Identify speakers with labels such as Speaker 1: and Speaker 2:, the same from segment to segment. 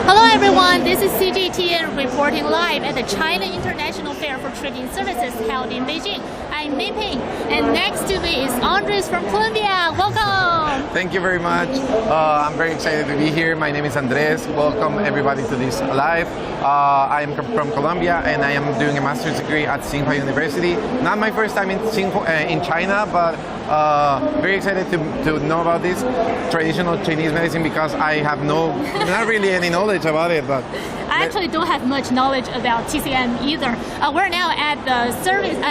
Speaker 1: Hello everyone, this is CGTN reporting live at the China International Fair for Trading Services held in Beijing. I'm Meiping, and next to me is Andres from Colombia. Welcome!
Speaker 2: Thank you very much. I'm very excited to be here. My name is Andres. Welcome everybody to this live. I am from Colombia and I am doing a master's degree at Tsinghua University. Not my first time in China, but very excited to know about this traditional Chinese medicine because I have not really any knowledge about it. But
Speaker 1: I actually don't have much knowledge about TCM either. We're now at the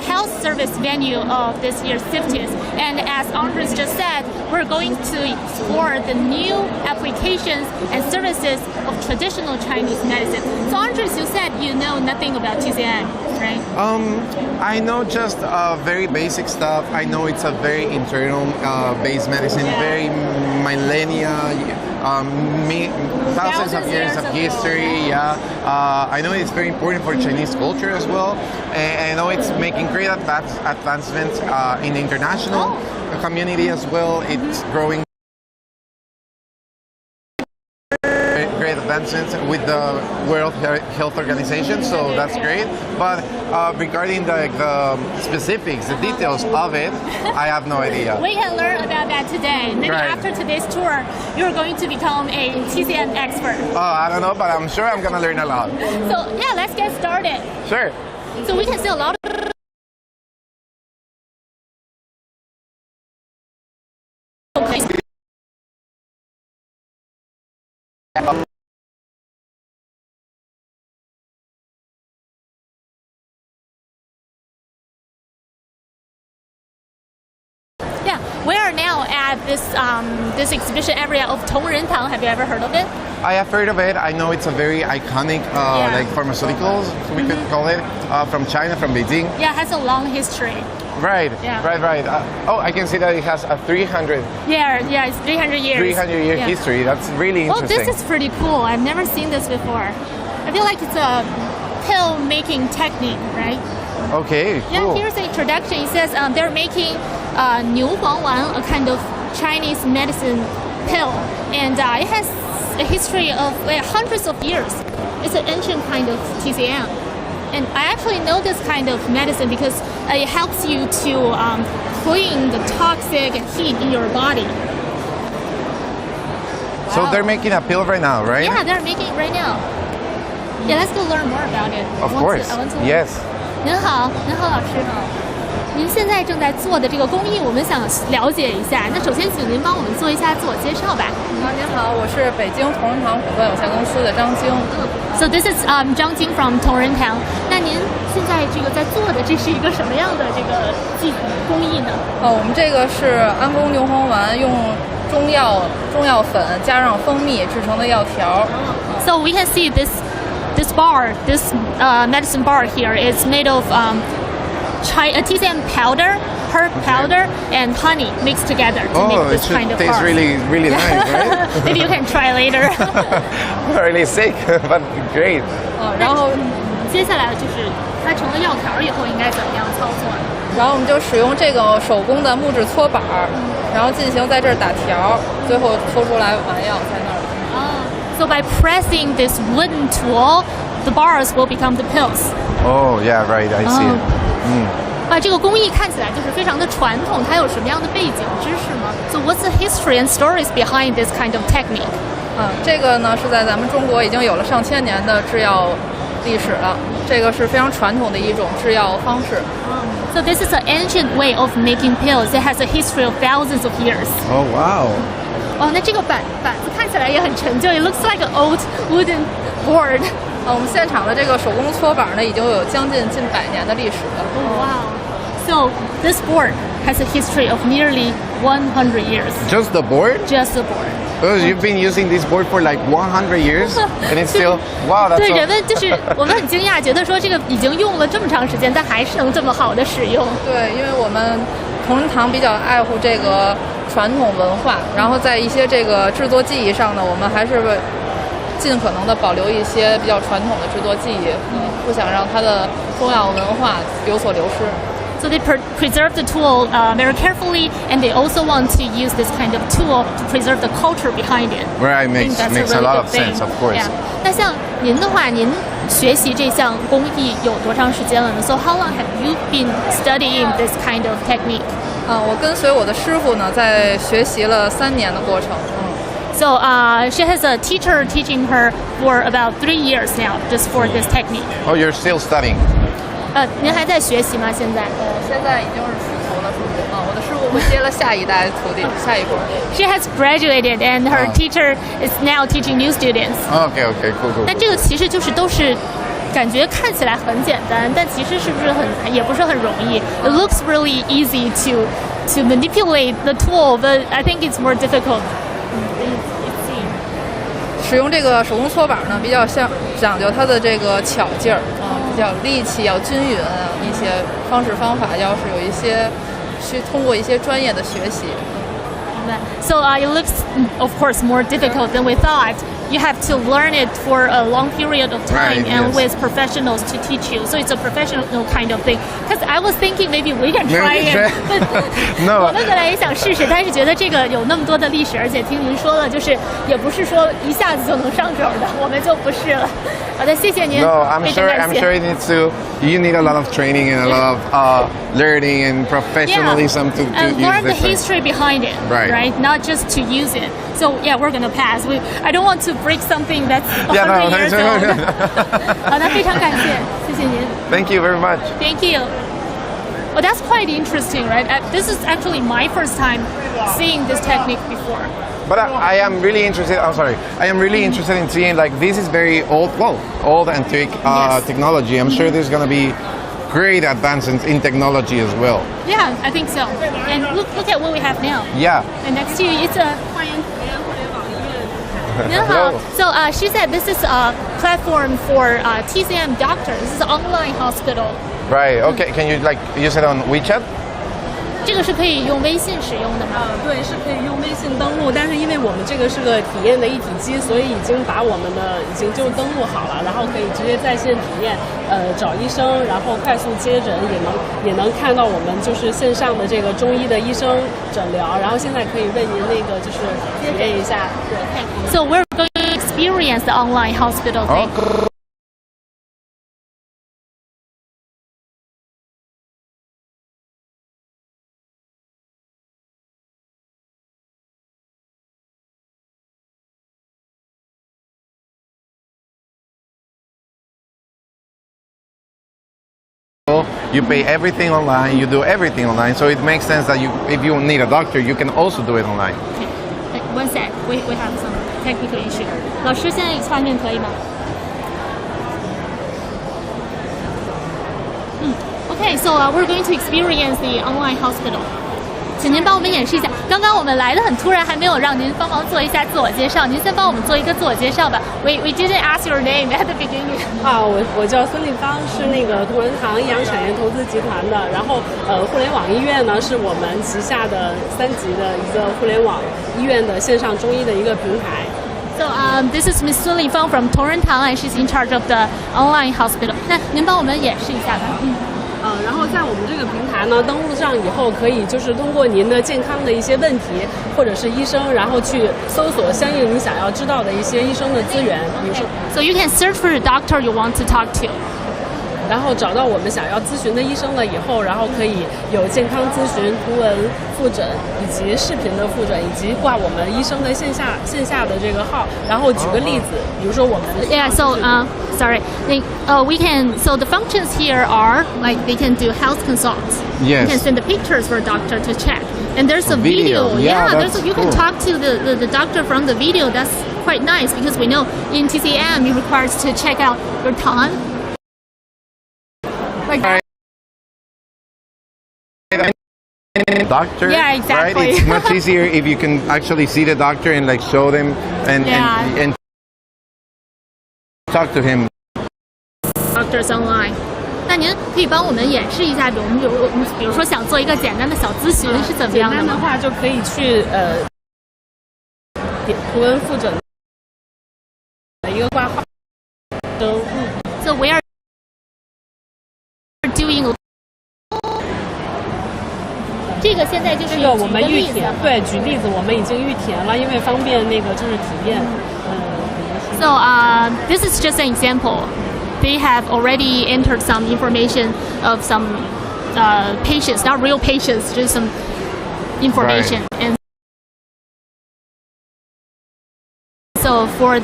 Speaker 1: health service venue of this year's CIFTIS, and as Andres just said, we're going to explore the new applications and services of traditional Chinese medicine. So Andres, you said you know nothing about TCM, right?
Speaker 2: I know just very basic stuff. I know it's a very internal based medicine, very millennia, thousands of years of history. I know it's very important for Chinese culture as well. And I know it's making great advancements in the international community as well. It's growing great advancements with the World Health Organization, so that's great. But regarding the specifics, the details of it, I have no idea.
Speaker 1: We can learn about that today. Maybe after today's tour, you're going to become a TCM expert.
Speaker 2: Oh, I don't know, but I'm sure I'm going to learn a lot.
Speaker 1: So yeah, let's get started.
Speaker 2: Sure.
Speaker 1: So we can see a lot of we are now at this exhibition area of Tongrentang. Have you ever heard of it?
Speaker 2: I have heard of it. I know it's a very iconic like pharmaceuticals, we could call it, from China, from Beijing.
Speaker 1: Yeah, it has a long history.
Speaker 2: Right, right. I can see that it has a 300.
Speaker 1: Yeah, it's 300 years.
Speaker 2: 300-year history. That's really interesting.
Speaker 1: Oh, this is pretty cool. I've never seen this before. I feel like it's a pill-making technique, right?
Speaker 2: Okay, cool.
Speaker 1: Yeah, here's the introduction. It says they're making Niu Huangwan, a kind of Chinese medicine pill, and it has a history of hundreds of years. It's an ancient kind of TCM. And I actually know this kind of medicine because it helps you to clean the toxic and heat in your body. Wow.
Speaker 2: So they're making a pill right now, right?
Speaker 1: Yeah, they're making it right now. Yeah, let's go learn more about it.
Speaker 2: Of course. Yes.
Speaker 1: 您好，老师。您现在正在做的这个工艺，我们想了解一下。那首先，请您帮我们做一下自我介绍吧。
Speaker 3: 您好，我是北京同仁堂股份有限公司的张晶。
Speaker 1: So this is Zhang Jing from Tongrentang. 那您现在这个在做的，这是一个什么样的这个工艺呢？
Speaker 3: 我们这个是安宫牛黄丸，用中药粉加上蜂蜜制成的药条。
Speaker 1: So we can see this medicine bar here is made of TCM powder, herb powder, and honey mixed together to make this kind of bar.
Speaker 2: Oh, it tastes really nice, right?
Speaker 1: Maybe you can try later.
Speaker 2: Really sick, but great.
Speaker 1: 然后接下来就是它成了药条以后应该怎么样操作？
Speaker 3: 然后我们就使用这个手工的木质搓板，然后进行在这儿打条，最后搓出来丸药在那儿。
Speaker 1: So by pressing this wooden tool, the bars will become the pills.
Speaker 2: Oh, yeah, right. I see it.
Speaker 1: 这个工艺看起来就是非常的传统，它有什么样的背景知识吗？ So what's the history and stories behind this kind of technique?
Speaker 3: 这个呢是在咱们中国已经有了上千年的制药历史了，这个是非常传统的一种制药方式。
Speaker 1: So this is an ancient way of making pills. It has a history of thousands of years.
Speaker 2: Oh, wow.
Speaker 1: 那这个板子看起来也很陈旧。It looks like an old wooden board.
Speaker 3: 我们现场的这个手工搓板呢，已经有近100年的历史了。
Speaker 1: Wow. So this board has a history of nearly 100 years.
Speaker 2: Just the board?
Speaker 1: Just the board.
Speaker 2: Because you've been using this board for like 100 years, and it's still wow. That's
Speaker 1: 对，人们就是我们很惊讶，觉得说这个已经用了这么长时间，但还是能这么好的使用。
Speaker 3: 对，因为我们同仁堂比较爱护这个传统文化，然后在一些这个制作技艺上呢，我们还是尽可能的保留一些比较传统的制作技艺，不想让它的中药文化有所流失。
Speaker 1: So they preserve the tool very carefully, and they also want to use this kind of tool to preserve the culture behind it.
Speaker 2: Right, makes a lot of sense, of course.
Speaker 1: Yeah. 那像您的话，您学习这项工艺有多长时间了呢？ So how long have you been studying this kind of technique?
Speaker 3: 我跟随我的师傅呢，在学习了3年的过程。
Speaker 1: So she has a teacher teaching her for about 3 years now, just for this technique.
Speaker 2: Oh, you're still studying?
Speaker 1: 您还在学习吗？现在？
Speaker 3: 现在已经是师徒了，属于我的师傅会接了下一代徒弟，下一波。
Speaker 1: She has graduated, and her teacher is now teaching new students.
Speaker 2: Okay, cool.
Speaker 1: 但这个其实就是都是。感觉看起来很简单，但其实是不是也不是很容易。It looks really easy to manipulate the tool, but I think it's more difficult.
Speaker 3: 使用这个手工搓板呢，比较讲究它的这个巧劲儿比较力气要均匀一些方式方法，要是有一些去通过一些专业的学习。
Speaker 1: So it looks, of course, more difficult than we thought. You have to learn it for a long period of time,
Speaker 2: right,
Speaker 1: and
Speaker 2: yes.
Speaker 1: with professionals to teach you. So it's a professional kind of thing. Because I was thinking maybe we can try it.
Speaker 2: No.
Speaker 1: 我们本来也想试试，但是觉得这个有那么多的历史，而且听您说了，就是也不是说一下子就能上手的，我们就不试了。好的，谢谢您。
Speaker 2: No, I'm sure you need a lot of training and a lot of learning and professionalism to
Speaker 1: and
Speaker 2: use
Speaker 1: learn the
Speaker 2: this
Speaker 1: history behind it,
Speaker 2: right?
Speaker 1: Not just to use it. So yeah, we're gonna pass. I don't want to break something that's 100 years old. 好的，非常感谢，谢谢您。
Speaker 2: Thank you very much.
Speaker 1: Thank you. Well, that's quite interesting, right? This is actually my first time seeing this technique before.
Speaker 2: But I am really interested. I'm sorry. I am really interested in seeing this is very old antique technology. I'm sure there's gonna be great advances in technology as well.
Speaker 1: Yeah, I think so. And look at what we have now.
Speaker 2: Yeah.
Speaker 1: And next to you, it's a. 您好. So she said this is a platform for TCM doctors. This is an online hospital.
Speaker 2: Right. Okay. Can you use it on WeChat?
Speaker 1: 这个是可以用微信使用的吗？
Speaker 4: 对，是可以用微信登录，但是因为我们这个是个体验的一体机，所以已经把我们的已经就登录好了，然后可以直接在线体验，找医生，然后快速接诊，也能看到我们就是线上的这个中医的医生诊疗，然后现在可以为您就是体验一下。对。
Speaker 1: So we're going to experience the online hospital thing.
Speaker 2: You pay everything online, you do everything online, so it makes sense that if you need a doctor, you can also do it online.
Speaker 1: Okay, one sec. We have some technical issue. 老师，现在画面可以吗？Okay, so we're going to experience the online hospital. 请您帮我们演示一下。刚刚我们来的很突然，还没有让您帮忙做一下自我介绍。您先帮我们做一个自我介绍吧。We didn't ask your name at the beginning.
Speaker 4: 我叫孙立芳，是那个同仁堂医养产业投资集团的。然后互联网医院呢，是我们旗下的3级的一个互联网医院的线上中医的一个平台。
Speaker 1: So this is Miss Sun Lifang from 同仁堂 and she's in charge of the online hospital. 那您帮我们演示一下吧。
Speaker 4: 然后在我们这个平台呢，登录上以后，可以就是通过您的健康的一些问题，或者是医生，然后去搜索相应你想要知道的一些医生的资源，比如说
Speaker 1: So you can search for the doctor you want to talk to.
Speaker 4: 然后找到我们想要咨询的医生了以后，然后可以有健康咨询、图文复诊以及视频的复诊，以及挂我们医生的线下的这个号。然后举个例子，比如说我们
Speaker 1: Yeah, so sorry. We can. So the functions here are they can do health consults.
Speaker 2: Yes.
Speaker 1: You can send the pictures for a doctor to check. And there's a
Speaker 2: video. Yeah,
Speaker 1: you can talk to the doctor from the video. That's quite nice because we know in TCM it requires to check out your tongue.
Speaker 2: Doctor,
Speaker 1: Yeah, exactly.
Speaker 2: Right? It's much easier if you can actually see the doctor and show them and talk to him.
Speaker 1: Doctors online. 那您可以帮我们演示一下，比如说想做一个简单的小咨询是怎么样的吗？
Speaker 4: 简单的话就可以去图文复诊的一个挂号。
Speaker 1: So we are doing 个现在就是
Speaker 4: 这个我们预
Speaker 1: 举个例子
Speaker 4: 填，对，举例子我们已经预填了，因为方便那个就是体验。
Speaker 1: So this is just an example. They have already entered some information of some patients, not real patients, just some information.
Speaker 2: Right.
Speaker 1: And so for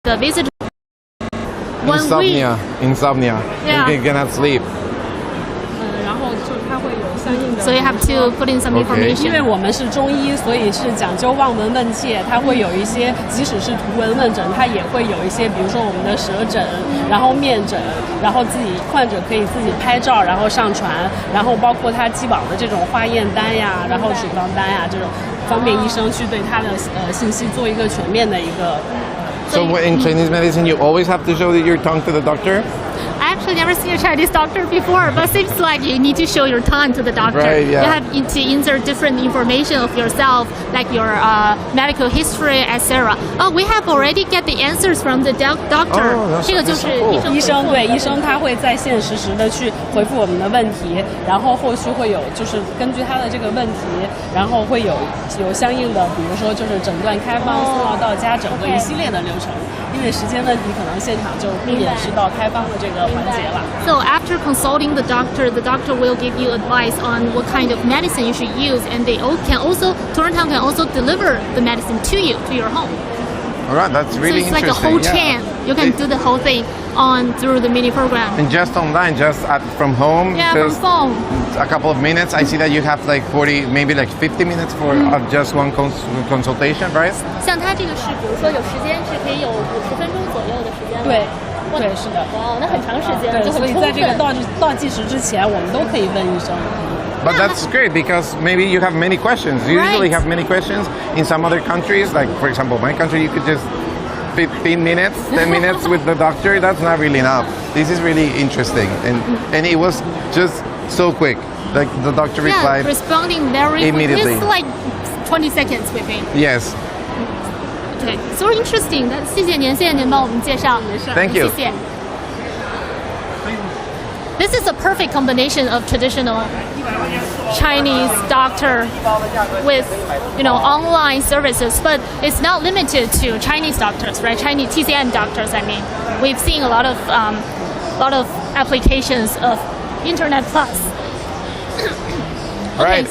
Speaker 1: the visitor,
Speaker 2: ，insomnia.
Speaker 1: Yeah.
Speaker 2: You cannot sleep.
Speaker 4: 然后就它会有相应的。
Speaker 1: So you have to put in some
Speaker 2: Okay.
Speaker 1: information.
Speaker 4: 因为我们是中医，所以是讲究望闻问切，它会有一些，即使是图文问诊，它也会有一些，比如说我们的舌诊，然后面诊，然后自己患者可以自己拍照，然后上传，然后包括他既往的这种化验单呀，然后处方单呀，这种方便医生去对他的信息做一个全面的一个。
Speaker 2: So in Chinese medicine, you always have to show your tongue to the doctor.
Speaker 1: I actually never seen a Chinese doctor before, but seems like you need to show your tongue to the doctor.
Speaker 2: Right, yeah.
Speaker 1: You have to insert different information of yourself, like your medical history, etc. Oh, we have already get the answers from the doctor.
Speaker 2: Oh, that's-
Speaker 1: 这个就是
Speaker 2: that's cool.
Speaker 1: 医生回复
Speaker 4: 医生他会在线实时的去回复我们的问题，然后后续会有就是根据他的这个问题，然后会有相应的，比如说就是诊断开方、送药到家整个一系列的流程。因为时间问题，可能现场就不演示到开方的这个环节了。
Speaker 1: So after consulting the doctor will give you advice on what kind of medicine you should use, and they can also Torontown can also deliver the medicine to you to your home.
Speaker 2: All right, that's really
Speaker 1: so it's like
Speaker 2: interesting.
Speaker 1: a whole
Speaker 2: yeah.
Speaker 1: chain. You can do the whole thing through the mini program.
Speaker 2: And just online, from home,
Speaker 1: Yeah, from
Speaker 2: just
Speaker 1: phone.
Speaker 2: a couple of minutes. I see that you have like 40, maybe like 50 minutes for just one consultation, right?
Speaker 1: 像它这个是，比如说有时间是可以有50分钟左右的时间。
Speaker 4: 对，对，是的。
Speaker 1: 哇，那很长时间，
Speaker 4: 对，
Speaker 1: 就很充
Speaker 4: 所以在这个
Speaker 1: 分。
Speaker 4: 倒计时之前，我们都可以问医生。
Speaker 2: But that's great because maybe you have many questions. You usually
Speaker 1: Right.
Speaker 2: have many questions. In some other countries, like for example, my country, you could just 15 minutes, 10 minutes with the doctor. That's not really enough. This is really interesting, and it was just so quick. Like the doctor replied.
Speaker 1: Yeah, responding very
Speaker 2: immediately.
Speaker 1: It's like 20 seconds within.
Speaker 2: Yes.
Speaker 1: Okay, so interesting. 谢谢您帮我们介绍。
Speaker 2: Thank you.
Speaker 1: 谢谢。This is a perfect combination of traditional Chinese doctor with, online services, but it's not limited to Chinese doctors, right? Chinese TCM doctors. I mean, we've seen a lot of applications of Internet Plus.
Speaker 2: Right.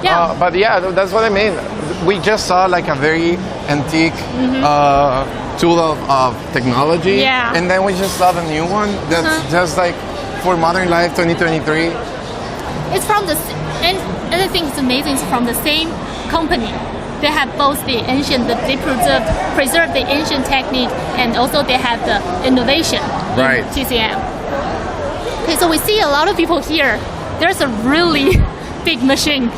Speaker 1: Yeah.
Speaker 2: But yeah, that's what I mean. We just saw like a very antique tool of technology.
Speaker 1: Yeah.
Speaker 2: And then we just saw the new one that's just like for modern life 2023.
Speaker 1: It's from and I think it's amazing. It's from the same company. They have both they preserve the ancient technique, and also they have the innovation
Speaker 2: Right.
Speaker 1: in TCM. Okay, so we see a lot of people here. There's a really big machine.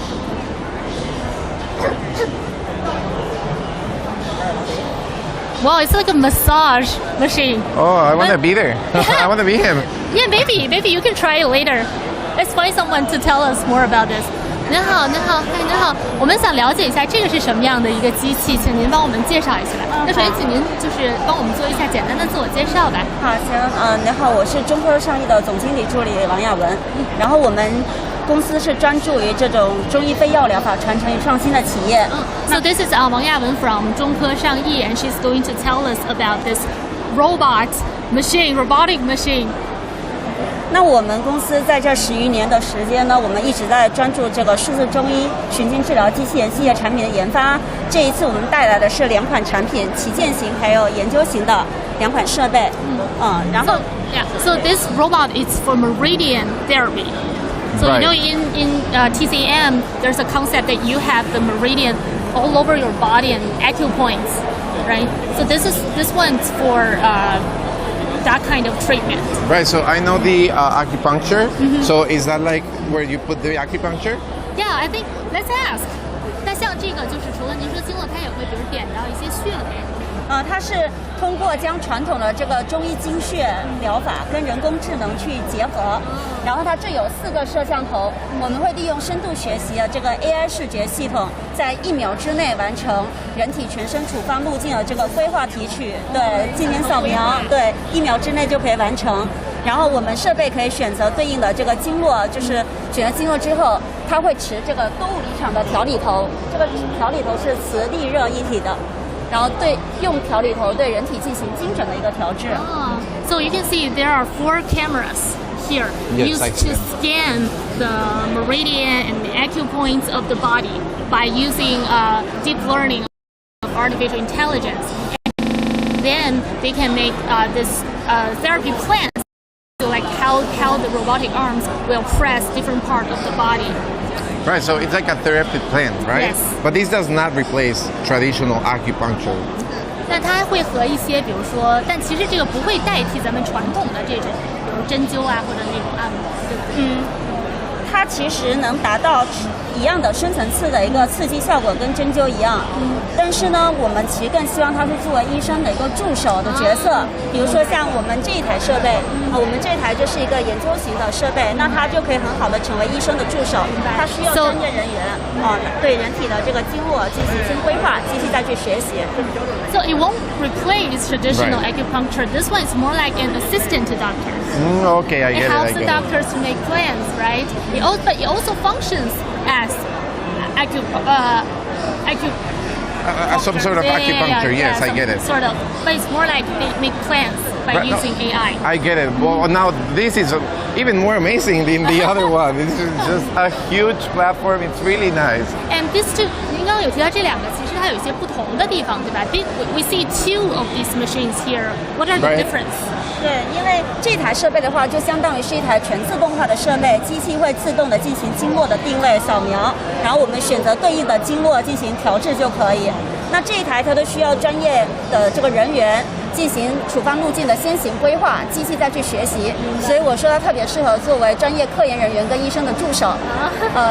Speaker 1: Wow, it's like a massage machine.
Speaker 2: Oh, I want to be there. I want to be him.
Speaker 1: Yeah, maybe you can try it later. Let's find someone to tell us more about this. 您好，我们想了解一下这个是什么样的一个机器，请您帮我们介绍一下。那首先，请您就是帮我们做一下简单的自我介绍吧。
Speaker 5: 好，行，您好，我是中科上亿的总经理助理王亚文，然后我们公司是专注于这种中医非药疗法传承与创新的企业。
Speaker 1: So this is Wang Yawen from 中科上亿 and she's going to tell us about this robotic machine.
Speaker 5: 那我们公司在这10余年的时间呢，我们一直在专注这个数字中医循经治疗机器人系列产品的研发。这一次我们带来的是2款产品，旗舰型还有研究型的2款设备。然后
Speaker 1: So this robot is for meridian therapy. So
Speaker 2: Right.
Speaker 1: in TCM, there's a concept that you have the meridian all over your body and acupoints, right? So this one's for that kind of treatment.
Speaker 2: Right, so I know the acupuncture. So is that like where you put the acupuncture?
Speaker 1: Yeah, I think let's ask. 那像这个就是除了您说经络，它也会比如点到一些穴位。
Speaker 5: 它是通过将传统的这个中医经穴疗法跟人工智能去结合，然后它这有4个摄像头，我们会利用深度学习的这个 AI 视觉系统，在1秒之内完成人体全身处方路径的这个规划提取，对，进行扫描，对，1秒之内就可以完成。然后我们设备可以选择对应的这个经络，就是选择经络之后，它会持这个多物理场的调理头，这个调理头是磁力热一体的，然后用调理头对人体进行精准的一个调制。
Speaker 1: So you can see there are 4 cameras here
Speaker 2: Yes,
Speaker 1: used to scan the meridian and the acupoints of the body by using deep learning of artificial intelligence. And then they can make this therapy plans, so like how the robotic arms will press different parts of the body.
Speaker 2: Right, so it's like a therapy plan, right?
Speaker 1: Yes.
Speaker 2: But this does not replace traditional acupuncture.
Speaker 1: 那它会和一些，比如说，但其实这个不会代替咱们传统的这种，比如针灸啊或者那种按摩，对不对？
Speaker 5: 它其实能达到一样的深层次的一个刺激效果，跟针灸一样。但是呢，我们其实更希望它是作为医生的一个助手的角色。比如说像我们这一台设备，我们这台就是一个研究型的设备，那它就可以很好的成为医生的助手。它需要专业人员对人体的这个经络进行规划，机器再去学习。
Speaker 1: So it won't replace traditional acupuncture. This one is more like an assistant to doctors.
Speaker 2: Okay, I get it.
Speaker 1: It helps
Speaker 2: I
Speaker 1: the
Speaker 2: get
Speaker 1: doctors to make plans, right? But it also functions as
Speaker 2: some sort of acupuncture. Yes, I get it.
Speaker 1: Sort of, but it's more like they make plans by using AI.
Speaker 2: I get it. Well, now this is even more amazing than the other one. This is just a huge platform. It's really nice.
Speaker 1: And these two, 您刚刚有提到这两个，其实它有一些不同的地方，对吧？ We see 2 of these machines here. What are the difference?
Speaker 5: 对，因为这台设备的话，就相当于是一台全自动化的设备，机器会自动的进行经络的定位扫描，然后我们选择对应的经络进行调制就可以。那这一台它都需要专业的这个人员进行处方路径的先行规划，机器再去学习，所以我说它特别适合作为专业科研人员跟医生的助手。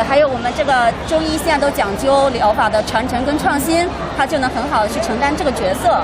Speaker 5: 还有我们这个中医现在都讲究疗法的传承跟创新，它就能很好的去承担这个角色。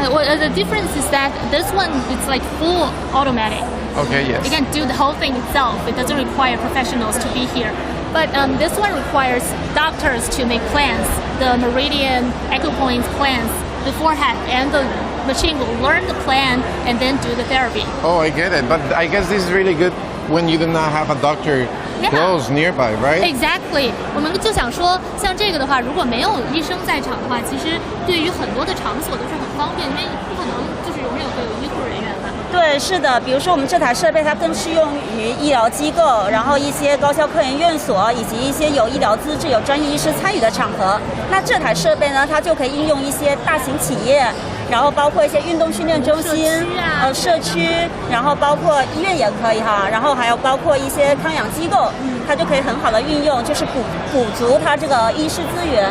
Speaker 1: The difference is that this one is like full automatic.
Speaker 2: Okay, yes.
Speaker 1: It can do the whole thing itself. It doesn't require professionals to be here. But this one requires doctors to make plans, the meridian acupoint plans beforehand, and the machine will learn the plan and then do the therapy.
Speaker 2: Oh, I get it. But I guess this is really good when you do not have a doctor close nearby, right?
Speaker 1: Exactly. 我们就想说，像这个的话，如果没有医生在场的话，其实对于很多的场所都是很方便，因为不可能就是永远会有医护人员嘛。
Speaker 5: 对，是的，比如说我们这台设备，它更适用于医疗机构，然后一些高校科研院所以及一些有医疗资质、有专业医师参与的场合。那这台设备呢，它就可以应用一些大型企业，然后包括一些运动训练中心、社区，然后包括医院也可以哈，然后还有包括一些康养机构，它就可以很好的运用，就是补足它这个医师资源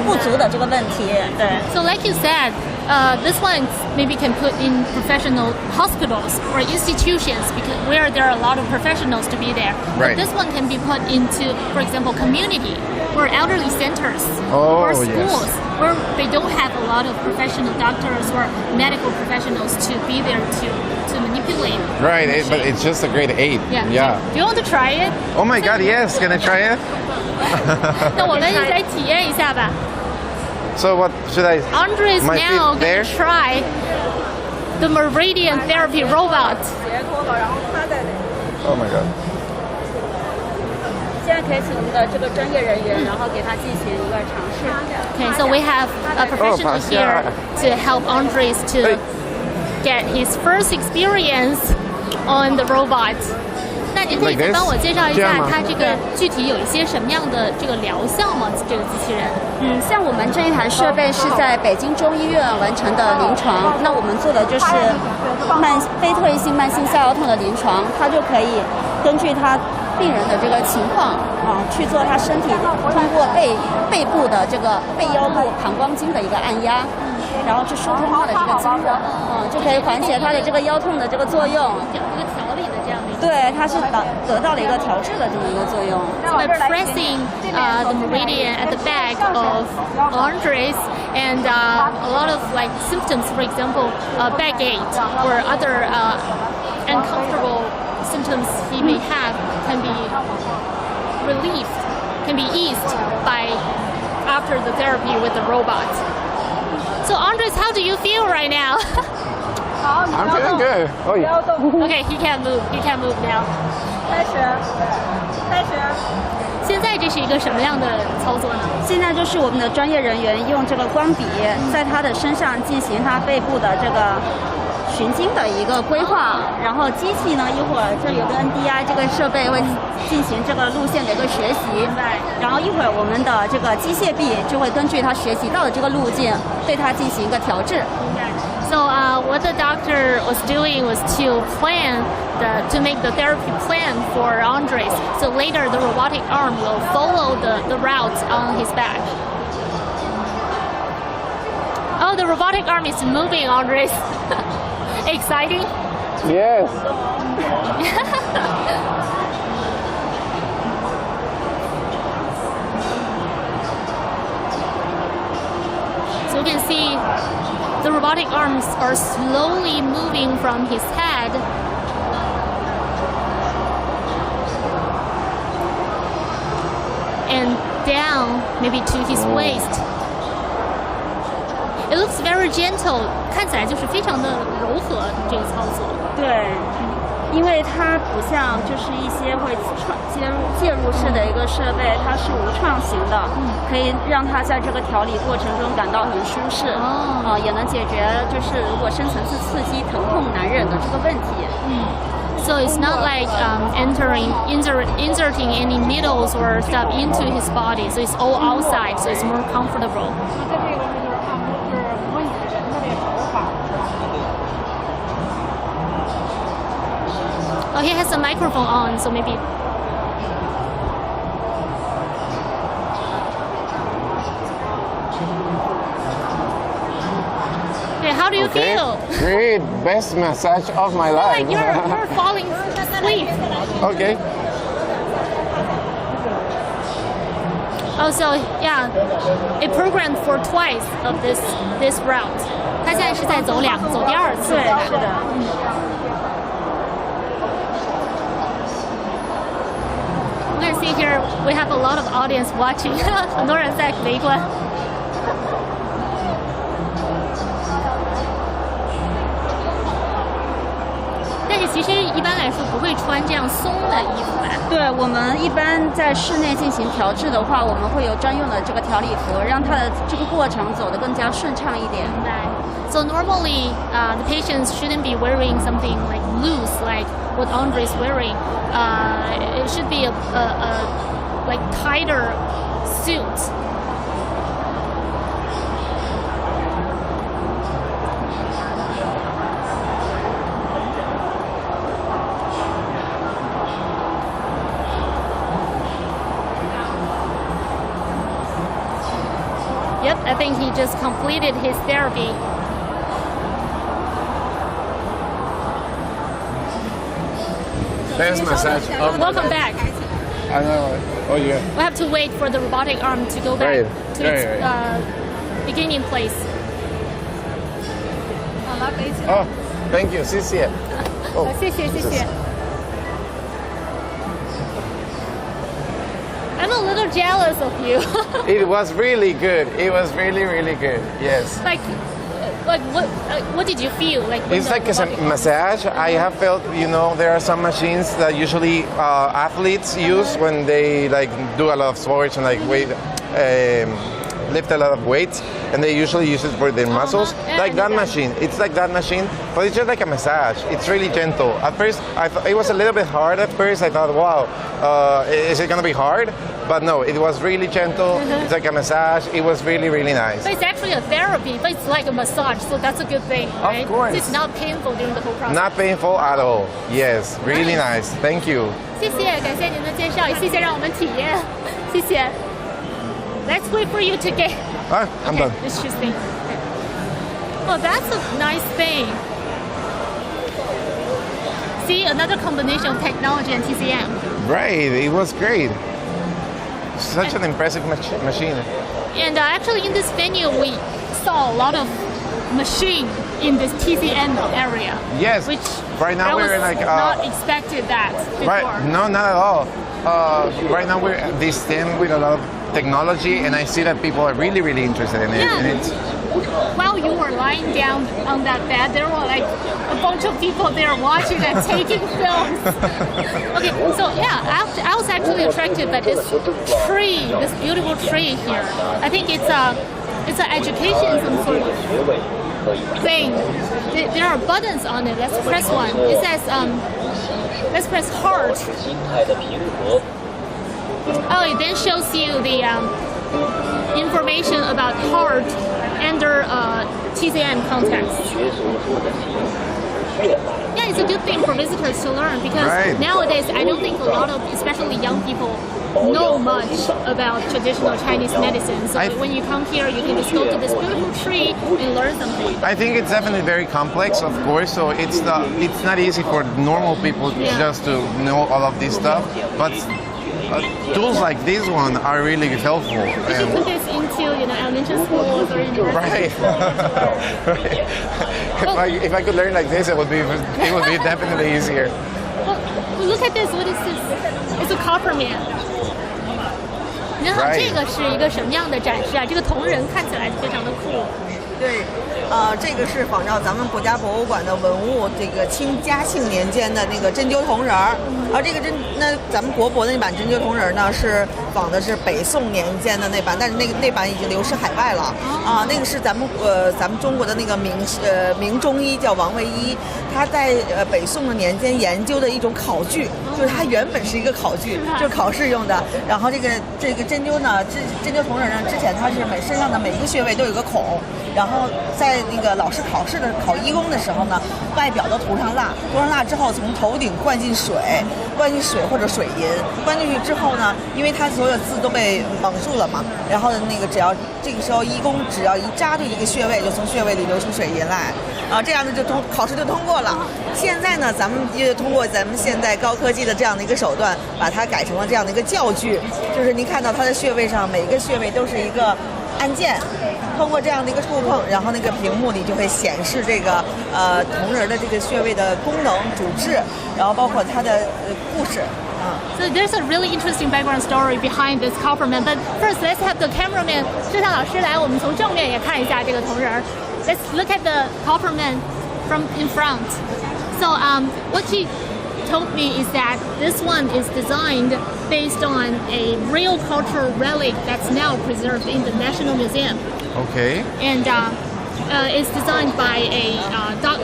Speaker 5: 不足的这个问题。对。
Speaker 1: So like you said. This one maybe can put in professional hospitals or institutions because where there are a lot of professionals to be there.
Speaker 2: Right.
Speaker 1: But this one can be put into, for example, community or elderly centers or schools where they don't have a lot of professional doctors or medical professionals to be there to manipulate.
Speaker 2: Right, but it's just a great aid.
Speaker 1: Yeah. Do you want to try it?
Speaker 2: Oh my God, yes. Can I try it?
Speaker 1: 那我们来体验一下吧。
Speaker 2: So what should I?
Speaker 1: Andres now can try the meridian therapy robot.
Speaker 2: Oh my God.
Speaker 5: 现在可以请我们的这个专业人员，然后给他进行一个尝试。
Speaker 1: Okay, so we have a professional here to help Andres to get his first experience on the robot. 那您可以再帮我介绍一下它这个具体有一些什么样的这个疗效吗？这个机器人？
Speaker 5: 像我们这一台设备是在北京中医院完成的临床，那我们做的就是非特异性慢性下腰痛的临床，它就可以根据它病人的这个情况去做他身体通过背部的这个背腰部膀胱经的一个按压，然后去疏通他的这个经络，就可以缓解他的这个腰痛的这个作用。
Speaker 1: 有一个调理的这样的。
Speaker 5: 对，它是得到了一个调制的这么一个作用。
Speaker 1: By pressing the meridian at the back of Andres and a lot of like symptoms, for example, backache or other uncomfortable symptoms he may have can be relieved, can be eased by after the therapy with the robot. So Andres, how do you feel right now?
Speaker 2: I'm feeling good. Oh, yeah.
Speaker 1: Okay, he can move. He can move now.
Speaker 5: 开始。
Speaker 1: 现在这是一个什么样的操作呢？
Speaker 5: 现在就是我们的专业人员用这个光笔在他的身上进行他背部的这个循经的一个规划，然后机器呢一会儿这有个 NDI 这个设备会进行这个路线的一个学习，然后一会儿我们的这个机械臂就会根据他学习到的这个路径对他进行一个调制。
Speaker 1: So what the doctor was doing was to to make the therapy plan for Andres. So later the robotic arm will follow the route on his back. Oh, the robotic arm is moving, Andres. Exciting?
Speaker 2: Yes.
Speaker 1: So you can see the robotic arms are slowly moving from his head and down maybe to his waist. It looks very gentle. 看起来就是非常的柔和这个操作。
Speaker 5: 对，因为它不像就是一些会介入式的一个设备，它是无创型的，可以让它在这个调理过程中感到很舒适，也能解决就是如果深层次刺激疼痛难忍的这个问题。
Speaker 1: So it's not like inserting any needles or stuff into his body. So it's all outside. So it's more comfortable. Oh, he has a microphone on, so maybe. Okay, how do you feel?
Speaker 2: Great, best massage of my life.
Speaker 1: Like you're falling asleep.
Speaker 2: Okay.
Speaker 1: Oh, so yeah, it programmed for twice of this route. 他现在是在走第二次。
Speaker 5: 对，是的。
Speaker 1: You can see here we have a lot of audience watching. 很多人在围观。但是其实一般来说不会穿这样松的衣服吧？
Speaker 5: 对，我们一般在室内进行调制的话，我们会有专用的这个调理服，让它的这个过程走得更加顺畅一点。
Speaker 1: So normally, the patients shouldn't be wearing something like loose, like what Andre is wearing. It should be a like tighter suit. Yep, I think he just completed his therapy.
Speaker 2: Best massage of
Speaker 1: Welcome back.
Speaker 2: I know. Oh yeah.
Speaker 1: We have to wait for the robotic arm to go back to its beginning place.
Speaker 2: Oh, thank you. 谢谢。Oh,
Speaker 1: 谢谢。I'm a little jealous of you.
Speaker 2: It was really good. It was really, really good. Yes.
Speaker 1: Like what did you feel like?
Speaker 2: It's like a massage. I have felt, there are some machines that usually athletes use when they like do a lot of sports and like lift a lot of weights, and they usually use it for their muscles. Like that machine. It's like that machine, but it's just like a massage. It's really gentle. At first, I thought it was a little bit hard. At first, I thought, wow, is it gonna be hard? But no, it was really gentle. It's like a massage. It was really, really nice.
Speaker 1: But it's actually a therapy, but it's like a massage, so that's a good thing, right?
Speaker 2: Of course.
Speaker 1: It's not painful during the whole process.
Speaker 2: Not painful at all. Yes, really nice. Thank you.
Speaker 1: 谢谢，感谢您的介绍，也谢谢让我们体验，谢谢。Let's wait for you to get.
Speaker 2: I'm done.
Speaker 1: It's just thing. Oh, that's a nice thing. See, another combination of technology and TCM.
Speaker 2: Right, it was great. Such an impressive machine.
Speaker 1: And actually, in this venue, we saw a lot of machine in this TCM area.
Speaker 2: Yes.
Speaker 1: Which
Speaker 2: right now we're like
Speaker 1: not expected that before.
Speaker 2: Right, no, not at all. Right now we're at this stand with a lot of technology, and I see that people are really, really interested in it.
Speaker 1: Yeah.
Speaker 2: And it's,
Speaker 1: while you were lying down on that bed, there were like a bunch of people there watching and taking films. Okay, so yeah, I was actually attracted by this tree, this beautiful tree here. I think it's an education some sort of thing. There are buttons on it. Let's press one. It says let's press heart. Oh, it then shows you the information about heart under TCM context. Yeah, it's a good thing for visitors to learn because nowadays I don't think a lot of, especially young people, know much about traditional Chinese medicine. So when you come here, you can just go to this beautiful tree and learn something.
Speaker 2: I think it's definitely very complex, of course. So it's not easy for normal people just to know all of this stuff, but. Tools like this one are really helpful.
Speaker 1: You should put this into elementary schools or universities.
Speaker 2: Right. If I could learn like this, it would be definitely easier.
Speaker 1: Well, look at this. What is this? It's a copper man. 您好，这个是一个什么样的展示啊？这个铜人看起来非常的酷。
Speaker 6: 对，这个是仿照咱们国家博物馆的文物，这个嘉庆年间的那个针灸铜人儿。而这个咱们国博的那版针灸铜人呢，是仿的是北宋年间的那版，但是那版已经流失海外了。那个是咱们中国的那个名中医叫王维一，他在北宋的年间研究的一种考据，就是它原本是一个考据，就是考试用的。然后这个针灸呢，针灸铜人呢，之前它是身上的每一个穴位都有个孔，然后在那个老师考试的考医工的时候呢，外表都涂上蜡，涂上蜡之后从头顶灌进水或者水银，灌进去之后呢，因为它所有字都被蒙住了嘛，然后那个只要这个时候医工只要一扎对这个穴位，就从穴位里流出水银来，这样的考试就通过了。现在呢，咱们也通过咱们现在高科技的这样的一个手段，把它改成了这样的一个教具，就是您看到它的穴位上每个穴位都是一个按键，通过这样的一个触碰，然后那个屏幕里就会显示这个铜人的这个穴位的功能、主治，然后包括它的故事。
Speaker 1: So there's a really interesting background story behind this copper man. But first, let's have the cameraman 摄像老师来，我们从正面也看一下这个铜人。Let's look at the copper man from in front. So what she told me is that this one is designed based on a real cultural relic that's now preserved in the National Museum.
Speaker 2: Okay.
Speaker 1: And it's designed by a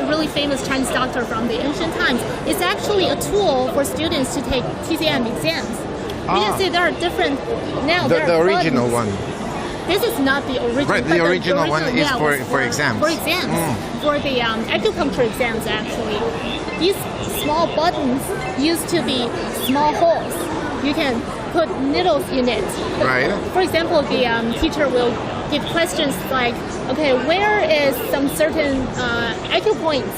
Speaker 1: really famous Chinese doctor from the ancient times. It's actually a tool for students to take TCM exams. You can see there are different now.
Speaker 2: The original one.
Speaker 1: This is not the original.
Speaker 2: Right, the original one is for exams.
Speaker 1: For exams, for the acupuncture exams actually. These small buttons used to be small holes. You can put needles in it.
Speaker 2: Right.
Speaker 1: For example, the teacher will give questions like, okay, where is some certain acupoints?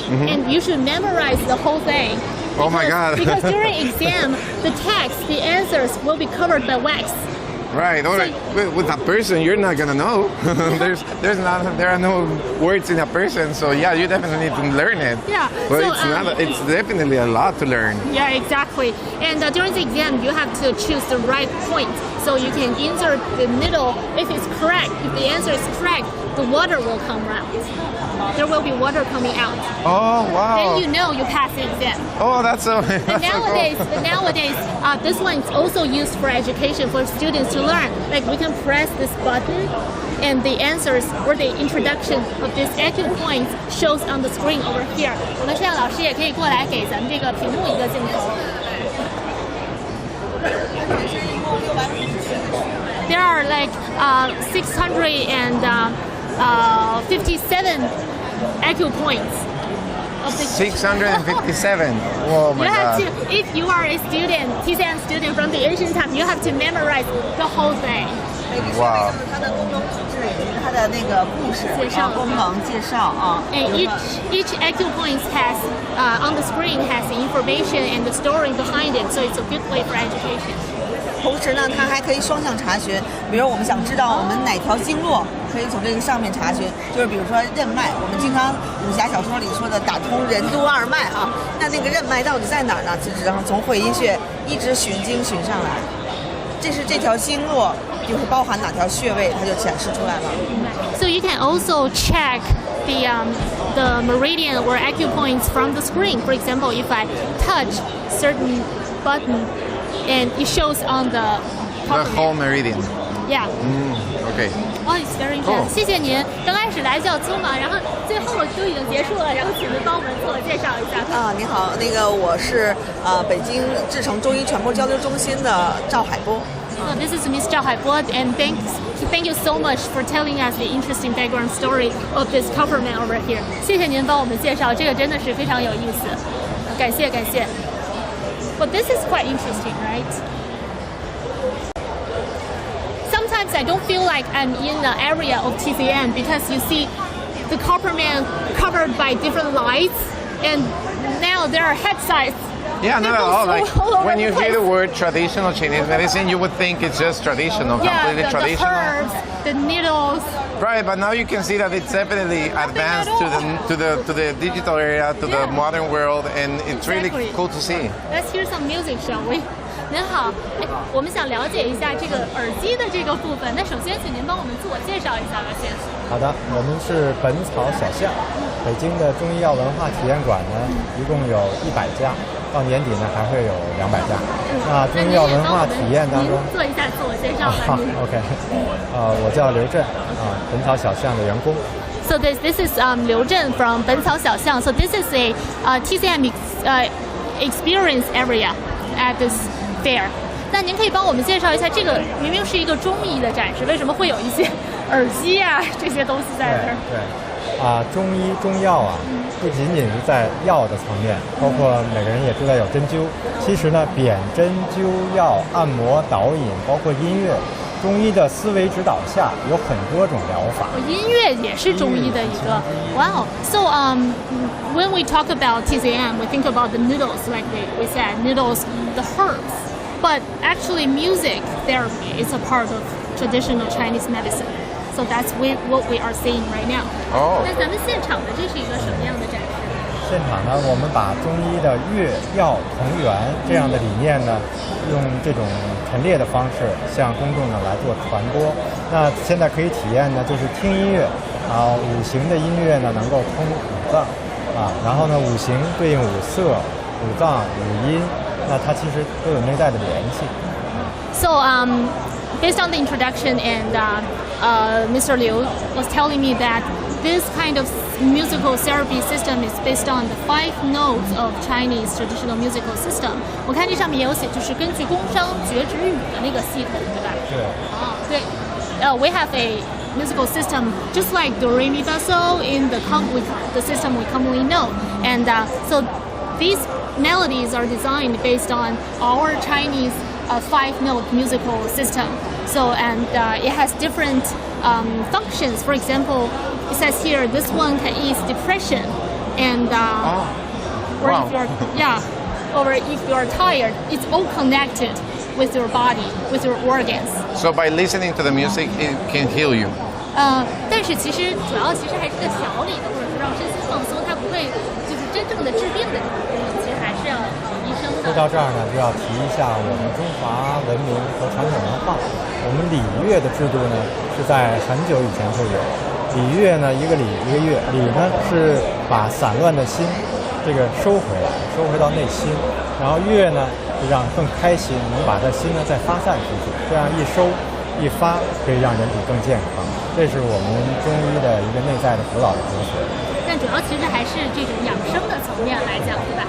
Speaker 1: And you should memorize the whole thing.
Speaker 2: Oh my God.
Speaker 1: Because during exam, the text, the answers will be covered by wax.
Speaker 2: Right. All right. With a person, you're not gonna know. There are no words in a person, so yeah, you definitely need to learn it.
Speaker 1: Yeah.
Speaker 2: But
Speaker 1: so,
Speaker 2: it's definitely a lot to learn.
Speaker 1: Yeah, exactly. And during the exam, you have to choose the right point. So you can insert the needle if it's correct. If the answer is correct, the water will come out. There will be water coming out.
Speaker 2: Oh wow!
Speaker 1: Then you know you passed the exam.
Speaker 2: Oh, that's so.
Speaker 1: But nowadays, this one is also used for education for students to learn. Like we can press this button, and the answers or the introduction of this acupoint shows on the screen over here. 我们摄像老师也可以过来给咱们这个屏幕一个镜头。There are like 657 acupoints.
Speaker 2: 657. Oh my God.
Speaker 1: If you are a student, TCM student from the ancient time, you have to memorize the whole thing.
Speaker 2: Wow.
Speaker 6: 它的功能主治以及它的那个故事功能介绍啊。
Speaker 1: And each acupoint has on the screen has the information and the story behind it, so it's a good way for education.
Speaker 6: 同时呢，它还可以双向查询。比如我们想知道我们哪条经络，可以从这个上面查询。就是比如说任脉，我们经常武侠小说里说的打通任督二脉啊，那个任脉到底在哪儿呢？就只能从会阴穴一直循经循上来。这是这条经络就是包含哪条穴位，它就显示出来了。
Speaker 1: So you can also check the meridian or acupoints from the screen. For example, if I touch certain button, and it shows on the
Speaker 2: whole meridian.
Speaker 1: Yeah.
Speaker 2: Okay.
Speaker 1: Oh, it's very interesting.
Speaker 2: Cool.
Speaker 1: 谢谢您。刚开始来就要匆忙，然后最后都已经结束了，然后请您帮我们自我介绍一下。
Speaker 6: 您好，我是北京志诚中医传播交流中心的赵海波。
Speaker 1: So this is Miss Zhao Haibo, and thank you so much for telling us the interesting background story of this copperman over here. 谢谢您帮我们介绍，这个真的是非常有意思，感谢。But this is quite interesting, right? Sometimes I don't feel like I'm in the area of TCM because you see the copperman covered by different lights, and now there are head sites.
Speaker 2: Yeah, not at all. Like
Speaker 1: all over
Speaker 2: when you
Speaker 1: the
Speaker 2: hear the
Speaker 1: place.
Speaker 2: word traditional Chinese medicine, you would think it's just traditional, completely
Speaker 1: the
Speaker 2: traditional.
Speaker 1: herbs, the needles.
Speaker 2: Right, but now you can see that it's definitely advanced to the digital area, to the modern world, and it's really
Speaker 1: Exactly.
Speaker 2: cool to see.
Speaker 1: Let's hear some music, shall we? 您好，我们想了解一下这个耳机的这个部分。那首先，请您帮我们自我介绍一下吧，先。
Speaker 7: 好的，我们是本草小巷，北京的中医药文化体验馆呢，一共有100家，到年底呢还会有200家。那中医药文化体验当中，
Speaker 1: 做一下自我介绍吧。
Speaker 7: OK， 我叫刘震，本草小巷的员工。
Speaker 1: So this is Liu Zhen from 本草小巷. So this is a TCM experience area at this fair. 那您可以帮我们介绍一下，这个明明是一个中医的展示，为什么会有一些耳机啊这些东西在这儿？
Speaker 7: 对，中医中药啊，不仅仅是在药的层面，包括每个人也知道有针灸。其实呢，扁针灸药、按摩、导引，包括音乐，中医的思维指导下有很多种疗法。
Speaker 1: 音乐也是中医的一个。Wow. So when we talk about TCM, we think about the needles, like we said, needles, the herbs. But actually, music therapy is a part of traditional Chinese medicine. So that's what we are seeing right now. 那咱们现场的这是一个什么样的展示？
Speaker 7: 现场呢，我们把中医的乐药同源这样的理念呢，用这种陈列的方式向公众呢来做传播。那现在可以体验呢，就是听音乐五行的音乐呢能够通五脏然后呢五行对应五色、五脏、五音，那它其实都有内在的联系。
Speaker 1: So based on the introduction, and Mr. Liu was telling me that this kind of musical therapy system is based on the 5 notes of Chinese traditional musical system. 我看这上面也有写，就是根据宫商角徵羽的那个系统，对吧？对。We have a musical system just like do re mi fa so in the system we commonly know, and so these melodies are designed based on our Chinese 5-note musical system. So and it has different functions. For example, it says here this one can ease depression, and or if you're or if you're tired, it's all connected with your body, with your organs.
Speaker 2: So by listening to the music, it can heal you.
Speaker 1: 但是其实主要还是个小理的，或者是让身心放松，它不会就是真正的治病的这种功能，其实还是要医生的。
Speaker 7: 说到这儿呢，就要提一下我们中华文明和传统文化。我们礼乐的制度呢，是在很久以前就有。礼乐呢，一个礼一个乐，礼呢是把散乱的心这个收回来，收回到内心，然后乐呢就让更开心，能把这心呢再发散出去，这样一收一发可以让人体更健康。这是我们中医的一个内在的古老的哲学。
Speaker 1: 但主要其实还是这种养生的层面来讲，对吧？